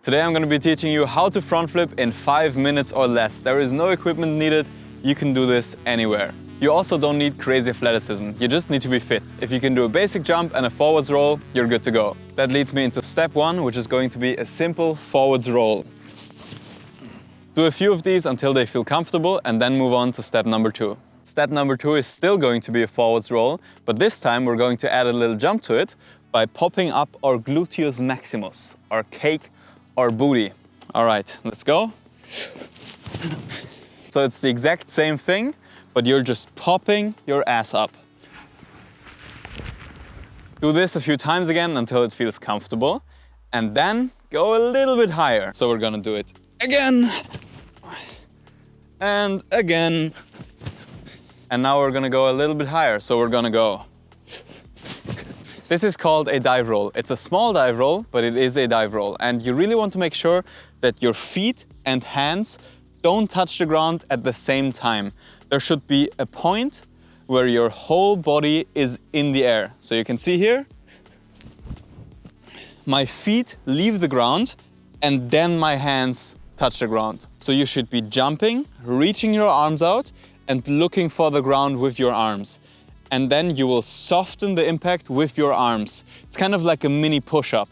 Today I'm going to be teaching you how to front flip in 5 minutes or less. There is no equipment needed, you can do this anywhere. You also don't need crazy athleticism, you just need to be fit. If you can do a basic jump and a forwards roll, you're good to go. That leads me into step 1, which is going to be a simple forwards roll. Do a few of these until they feel comfortable and then move on to step number 2. Step number 2 is still going to be a forwards roll, but this time we're going to add a little jump to it by popping up our gluteus maximus, our cake, our booty. All right, let's go. So it's the exact same thing, but you're just popping your ass up. Do this a few times again until it feels comfortable, and then go a little bit higher. So we're gonna do it again, and again. And now we're gonna go a little bit higher, so we're gonna go. This is called a dive roll. It's a small dive roll, but it is a dive roll. And you really want to make sure that your feet and hands don't touch the ground at the same time. There should be a point where your whole body is in the air. So you can see here, my feet leave the ground and then my hands touch the ground. So you should be jumping, reaching your arms out and looking for the ground with your arms. And then you will soften the impact with your arms. It's kind of like a mini push-up.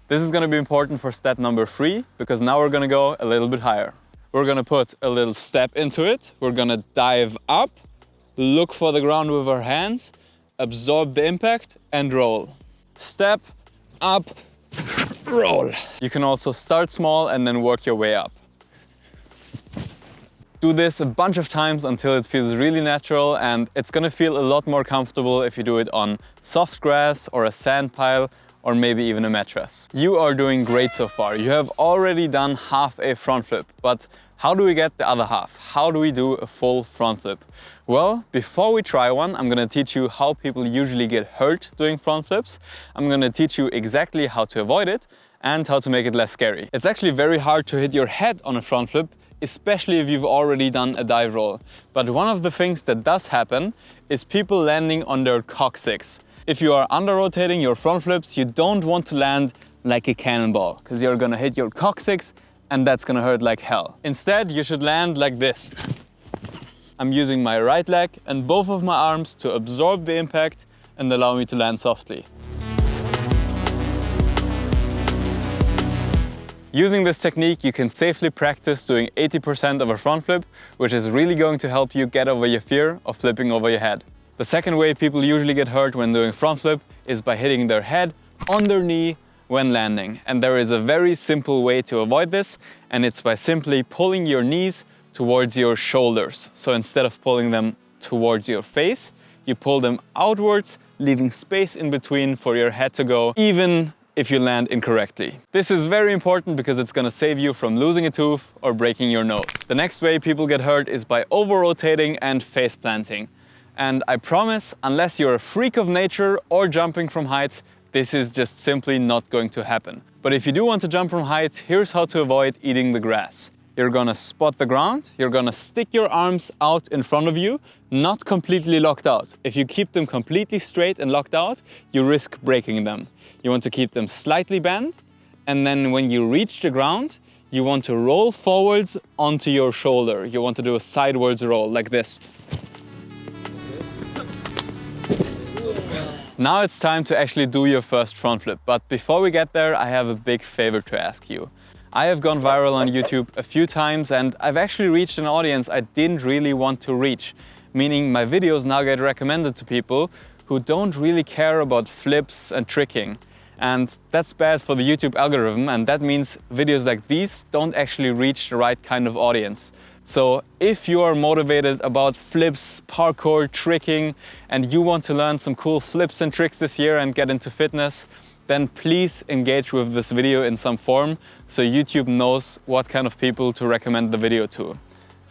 This is gonna be important for step number 3, because now we're gonna go a little bit higher. We're gonna put a little step into it. We're gonna dive up, look for the ground with our hands, absorb the impact and roll. Step, up, roll. You can also start small and then work your way up. Do this a bunch of times until it feels really natural, and it's gonna feel a lot more comfortable if you do it on soft grass or a sand pile or maybe even a mattress. You are doing great so far. You have already done half a front flip, but how do we get the other half? How do we do a full front flip? Well, before we try one, I'm gonna teach you how people usually get hurt doing front flips. I'm gonna teach you exactly how to avoid it and how to make it less scary. It's actually very hard to hit your head on a front flip, especially if you've already done a dive roll. But one of the things that does happen is people landing on their coccyx. If you are under-rotating your front flips, you don't want to land like a cannonball, because you're gonna hit your coccyx and that's gonna hurt like hell. Instead, you should land like this. I'm using my right leg and both of my arms to absorb the impact and allow me to land softly. Using this technique, you can safely practice doing 80% of a front flip, which is really going to help you get over your fear of flipping over your head. The second way people usually get hurt when doing front flip is by hitting their head on their knee when landing. And there is a very simple way to avoid this, and it's by simply pulling your knees towards your shoulders. So instead of pulling them towards your face, you pull them outwards, leaving space in between for your head to go, even if you land incorrectly. This is very important because it's gonna save you from losing a tooth or breaking your nose. The next way people get hurt is by over-rotating and face planting. And I promise, unless you're a freak of nature or jumping from heights, this is just simply not going to happen. But if you do want to jump from heights, here's how to avoid eating the grass. You're gonna spot the ground, you're gonna stick your arms out in front of you, not completely locked out. If you keep them completely straight and locked out, you risk breaking them. You want to keep them slightly bent, and then when you reach the ground, you want to roll forwards onto your shoulder. You want to do a sideways roll, like this. Now it's time to actually do your first front flip, but before we get there, I have a big favor to ask you. I have gone viral on YouTube a few times, and I've actually reached an audience I didn't really want to reach, meaning my videos now get recommended to people who don't really care about flips and tricking. And that's bad for the YouTube algorithm, and that means videos like these don't actually reach the right kind of audience. So if you are motivated about flips, parkour, tricking, and you want to learn some cool flips and tricks this year and get into fitness, then please engage with this video in some form so YouTube knows what kind of people to recommend the video to.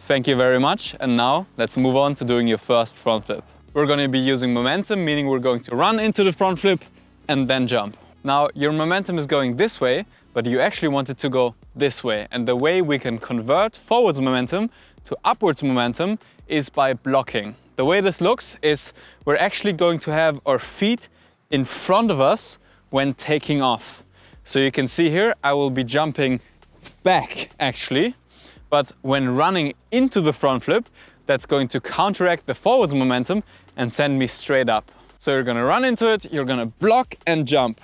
Thank you very much, and now let's move on to doing your first front flip. We're going to be using momentum, meaning we're going to run into the front flip and then jump. Now, your momentum is going this way, but you actually want it to go this way. And the way we can convert forwards momentum to upwards momentum is by blocking. The way this looks is we're actually going to have our feet in front of us when taking off. So you can see here, I will be jumping back actually, but when running into the front flip, that's going to counteract the forwards momentum and send me straight up. So you're gonna run into it, you're gonna block and jump.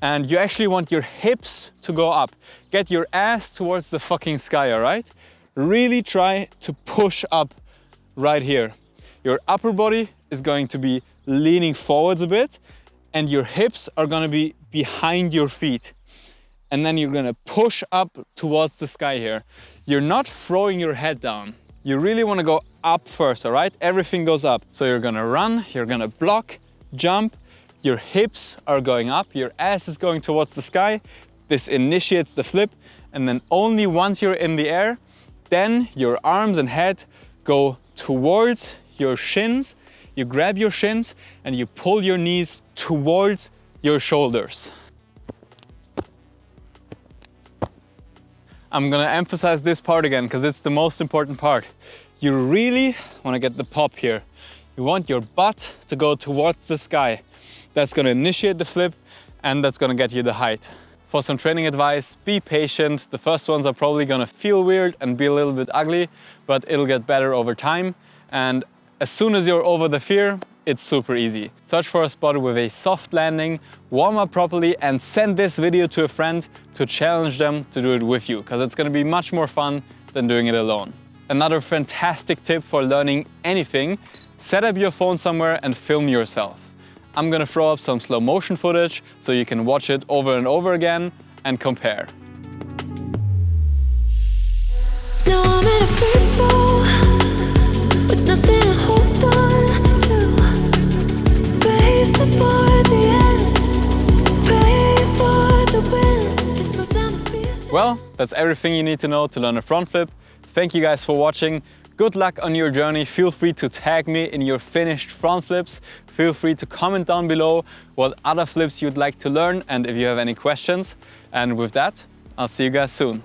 And you actually want your hips to go up. Get your ass towards the fucking sky, all right? Really try to push up right here. Your upper body is going to be leaning forwards a bit, and your hips are gonna be behind your feet. And then you're gonna push up towards the sky here. You're not throwing your head down. You really wanna go up first, all right? Everything goes up. So you're gonna run, you're gonna block, jump, your hips are going up, your ass is going towards the sky. This initiates the flip, and then only once you're in the air, then your arms and head go towards your shins. You grab your shins and you pull your knees towards your shoulders. I'm gonna emphasize this part again because it's the most important part. You really wanna get the pop here. You want your butt to go towards the sky. That's gonna initiate the flip and that's gonna get you the height. For some training advice, be patient. The first ones are probably gonna feel weird and be a little bit ugly, but it'll get better over time. And as soon as you're over the fear, it's super easy. Search for a spot with a soft landing, warm up properly, and send this video to a friend to challenge them to do it with you, because it's gonna be much more fun than doing it alone. Another fantastic tip for learning anything, set up your phone somewhere and film yourself. I'm gonna throw up some slow motion footage so you can watch it over and over again and compare. Now I'm in a free fall with nothing to hold on to. Racing for the end, praying for the wind to slow down the feeling. Well, that's everything you need to know to learn a front flip. Thank you guys for watching. Good luck on your journey. Feel free to tag me in your finished front flips. Feel free to comment down below what other flips you'd like to learn and if you have any questions. And with that, I'll see you guys soon.